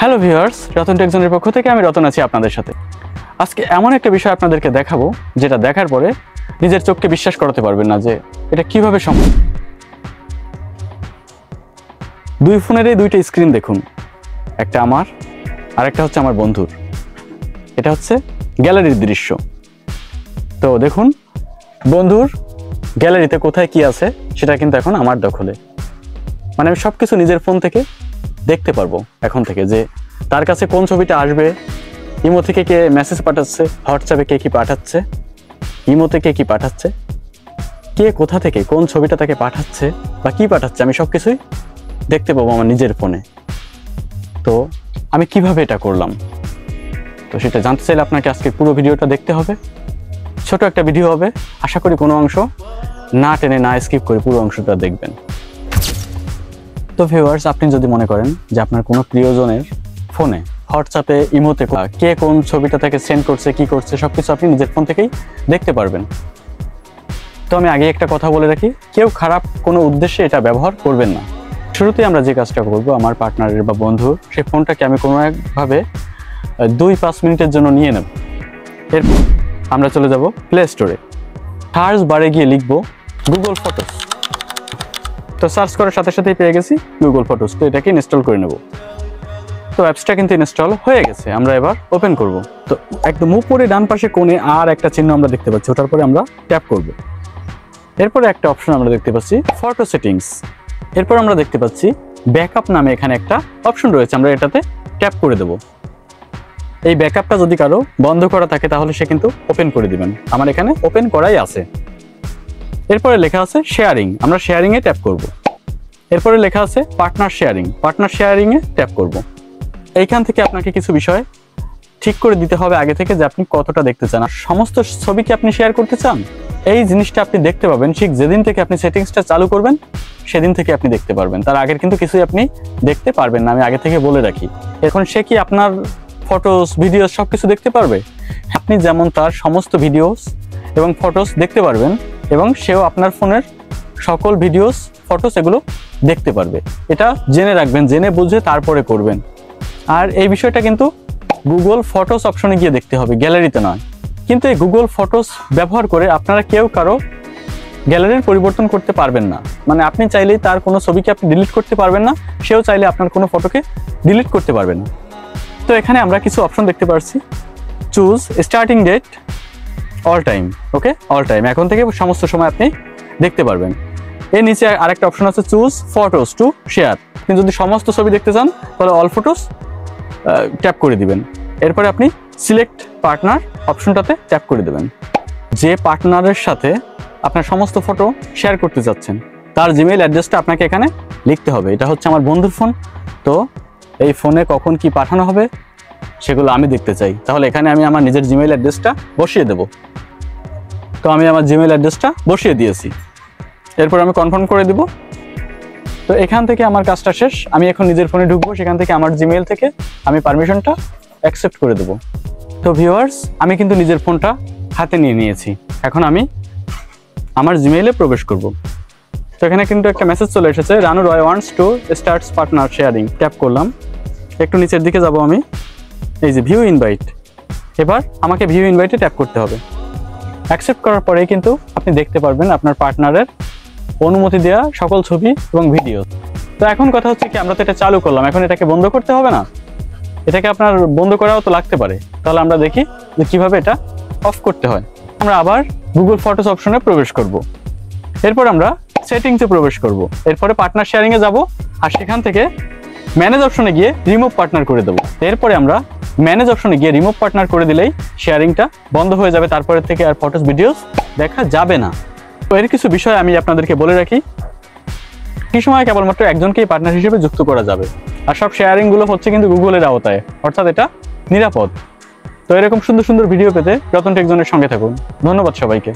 Hello viewers, Ratan টেকজনের পক্ষ থেকে আমি রতন আছি আপনাদের সাথে। আজকে এমন একটা বিষয় আপনাদেরকে দেখাবো যেটা দেখার পরে নিজের চোখকে বিশ্বাস করাতে পারবেন না যে এটা কিভাবে সম্ভব। দুই ফোনেরই দুইটা স্ক্রিন দেখুন, একটা আমার আর একটা হচ্ছে আমার বন্ধুর। এটা হচ্ছে গ্যালারির দৃশ্য। তো দেখুন, বন্ধুর গ্যালারিতে কোথায় কি আছে সেটা কিন্তু এখন আমার দখলে। মানে আমি সবকিছু নিজের ফোন থেকে দেখতে পারবো এখন থেকে, যে তার কাছে কোন ছবিটা আসবে, ইমো থেকে কে মেসেজ পাঠাচ্ছে, হোয়াটসঅ্যাপে কে কি পাঠাচ্ছে, ইমোতে কে কি পাঠাচ্ছে, কে কোথা থেকে কোন ছবিটা তাকে পাঠাচ্ছে বা কি পাঠাচ্ছে, আমি সব কিছুই দেখতে পাবো আমার নিজের ফোনে। তো আমি কিভাবে এটা করলাম, তো সেটা জানতে চাইলে আপনাকে আজকে পুরো ভিডিওটা দেখতে হবে। ছোট একটা ভিডিও হবে, আশা করি কোনো অংশ না টেনে না স্কিপ করে পুরো অংশটা দেখবেন। তো ভিউয়ার্স, আপনি যদি মনে করেন যে আপনার কোনো প্রিয়জনের ফোনে হোয়াটসঅ্যাপে ইমোতে কে কোন ছবিটা তাকে সেন্ড করছে, কি করছে, সবকিছু আপনি নিজের ফোন থেকেই দেখতে পারবেন। তো আমি আগে একটা কথা বলে রাখি, কেউ খারাপ কোনো উদ্দেশ্যে এটা ব্যবহার করবেন না। শুরুতেই আমরা যে কাজটা করবো, আমার পার্টনারের বা বন্ধুর সেই ফোনটাকে আমি কোনো একভাবে 2-5 মিনিটের জন্য নিয়ে নেব। এরপর আমরা চলে যাব প্লে স্টোরে। সার্চ বারে গিয়ে লিখবো গুগল ফটোস। তো সার্চ করার সাথে সাথেই পেয়ে গেছি গুগল ফটোস। তো এটাকে ইনস্টল করে নেব। তো অ্যাপসটা কিন্তু ইনস্টল হয়ে গেছে, আমরা এবার ওপেন করব। তো একদম উপরে ডান পাশে কোণে আর একটা চিহ্ন আমরা দেখতে পাচ্ছি, ওটার পরে আমরা ট্যাপ করব। এরপরে একটা অপশন আমরা দেখতে পাচ্ছি ফটো সেটিংস। এরপর আমরা দেখতে পাচ্ছি ব্যাকআপ নামে এখানে একটা অপশন রয়েছে, আমরা এটাতে ট্যাপ করে দেব। এই ব্যাকআপটা যদি কারো বন্ধ করা থাকে তাহলে সে কিন্তু ওপেন করে দিবেন। আমার এখানে ওপেন করাই আছে। এরপরে লেখা আছে শেয়ারিং, আমরা শেয়ারিং এ ট্যাপ করব। এরপরে লেখা আছে পার্টনার শেয়ারিং, পার্টনার শেয়ারিং এ ট্যাপ করব। এইখান থেকে আপনাকে কিছু বিষয় ঠিক করে দিতে হবে আগে থেকে, যে আপনি কতটা দেখতে চান, আর সমস্ত ছবি কি আপনি শেয়ার করতে চান। এই জিনিসটা আপনি দেখতে পাবেন ঠিক যেদিন থেকে আপনি সেটিংসটা চালু করবেন, সেদিন থেকে আপনি দেখতে পারবেন। তার আগের কিন্তু কিছুই আপনি দেখতে পারবেন না, আমি আগে থেকে বলে রাখি। এখন সে কি আপনার ফটোস ভিডিওস সবকিছু দেখতে পারবে? আপনি যেমন তার সমস্ত ভিডিওস এবং ফটোস দেখতে পারবেন, এবং সেও আপনার ফোনের সকল ভিডিওস ফটোস এগুলো দেখতে পারবে। এটা জেনে রাখবেন, জেনে বুঝে তারপরে করবেন। আর এই বিষয়টা কিন্তু গুগল ফটোস অপশনে গিয়ে দেখতে হবে, গ্যালারিতে নয়। কিন্তু এই গুগল ফটোস ব্যবহার করে আপনারা কেউ কারো গ্যালারির পরিবর্তন করতে পারবেন না। মানে আপনি চাইলেই তার কোনো ছবিকে আপনি ডিলিট করতে পারবেন না, সেও চাইলে আপনার কোনো ফটোকে ডিলিট করতে পারবে না। তো এখানে আমরা কিছু অপশন দেখতে পাচ্ছি, choose starting date all time. Okay, all time, এখন থেকে সমস্ত সময় আপনি দেখতে পারবেন। এর নিচে আরেকটা অপশন আছে চুজ ফটোস টু শেয়ার। আপনি যদি সমস্ত ছবি দেখতে চান তাহলে অল ফটোস ট্যাপ করে দিবেন। এরপরে আপনি সিলেক্ট পার্টনার অপশনটাতে ট্যাপ করে দেবেন। যে পার্টনারের সাথে আপনার সমস্ত ফটো শেয়ার করতে যাচ্ছেন তার জিমেইল অ্যাড্রেসটা আপনাকে এখানে লিখতে হবে। এটা হচ্ছে আমার বন্ধুর ফোন, তো এই ফোনে কখন কি পাঠানো হবে সেগুলো আমি দেখতে চাই। তাহলে এখানে আমি আমার নিজের জিমেইল অ্যাড্রেসটা বসিয়ে দেব। তো আমি আমার জিমেইল অ্যাড্রেসটা বসিয়ে দিয়েছি। এরপর আমি কনফার্ম করে দিব। তো এখান থেকে আমার কাজটা শেষ। আমি এখন নিজের ফোনে ঢুকবো, সেখান থেকে আমার জিমেইল থেকে আমি পারমিশনটা অ্যাকসেপ্ট করে দেব। তো ভিউয়ার্স, আমি কিন্তু নিজের ফোনটা হাতে নিয়ে নিয়েছি। এখন আমি আমার জিমেইলে প্রবেশ করব। তো এখানে কিন্তু একটা মেসেজ চলে এসেছে, Ranu Roy wants to starts partner sharing. Tap করলাম, একটু নিচের দিকে যাব আমি, এই যে ভিউ ইনভাইট। এবার আমাকে ভিউ ইনভাইটে ট্যাপ করতে হবে। অ্যাকসেপ্ট করার পরেই কিন্তু আপনি দেখতে পারবেন আপনার পার্টনারের অনুমতি দেওয়া সকল ছবি এবং ভিডিও। তো এখন কথা হচ্ছে কি, আমরা তো এটা চালু করলাম, এখন এটাকে বন্ধ করতে হবে না? এটাকে আপনার বন্ধ করাও তো লাগতে পারে। তাহলে আমরা দেখি যে কিভাবে এটা অফ করতে হয়। আমরা আবার গুগল ফটোস অপশনে প্রবেশ করব। এরপর আমরা সেটিংসে প্রবেশ করব। এরপরে পার্টনার শেয়ারিং এ যাব, আর সেখান থেকে ম্যানেজ অপশনে গিয়ে রিমুভ পার্টনার করে দেবো। এরপরে আমরা ম্যানেজ অপশনে গিয়ে রিমুভ পার্টনার করে দিলেই শেয়ারিংটা বন্ধ হয়ে যাবে। তারপরে থেকে আর ফটোস ভিডিওস দেখা যাবে না। তো এর কিছু বিষয় আমি আপনাদেরকে বলে রাখি। এই সময় কেবলমাত্র একজনকেই পার্টনার হিসেবে যুক্ত করা যাবে, আর সব শেয়ারিং গুলো হচ্ছে কিন্তু গুগলের আওতায়, অর্থাৎ এটা নিরাপদ। তো এরকম সুন্দর সুন্দর ভিডিও পেতে রতন টেকজনের সঙ্গে থাকুন। ধন্যবাদ সবাইকে।